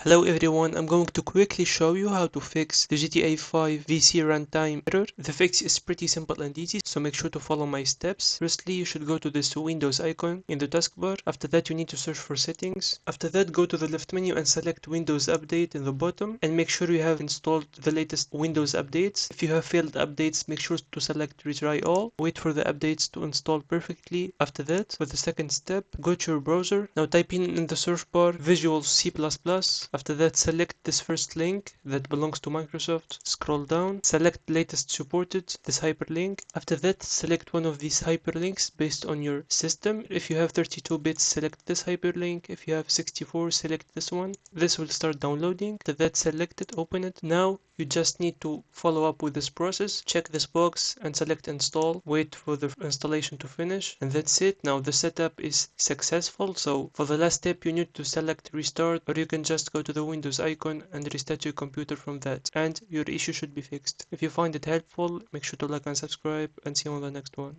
Hello everyone, I'm going to quickly show you how to fix the GTA 5 VC runtime error. The fix is pretty simple and easy, so make sure to follow my steps. Firstly, you should go to this Windows icon in the taskbar. After that, you need to search for settings. After that, go to the left menu and select Windows Update in the bottom, and make sure you have installed the latest Windows updates. If you have failed updates, make sure to select Retry All. Wait for the updates to install perfectly. After that, for the second step, go to your browser. Now type in the search bar Visual C++. After that, select this first link that belongs to Microsoft. Scroll down, select latest supported, this hyperlink. After that, select one of these hyperlinks based on your system. If you have 32 bits, select this hyperlink. If you have 64, select this one. This will start downloading. After that, select it, open it. Now, you just need to follow up with this process. Check this box and select install. Wait for the installation to finish. And that's it. Now the setup is successful. So for the last step, you need to select restart, or you can just go to the Windows icon and restart your computer from that. And your issue should be fixed. If you find it helpful, make sure to like and subscribe, and see you on the next one.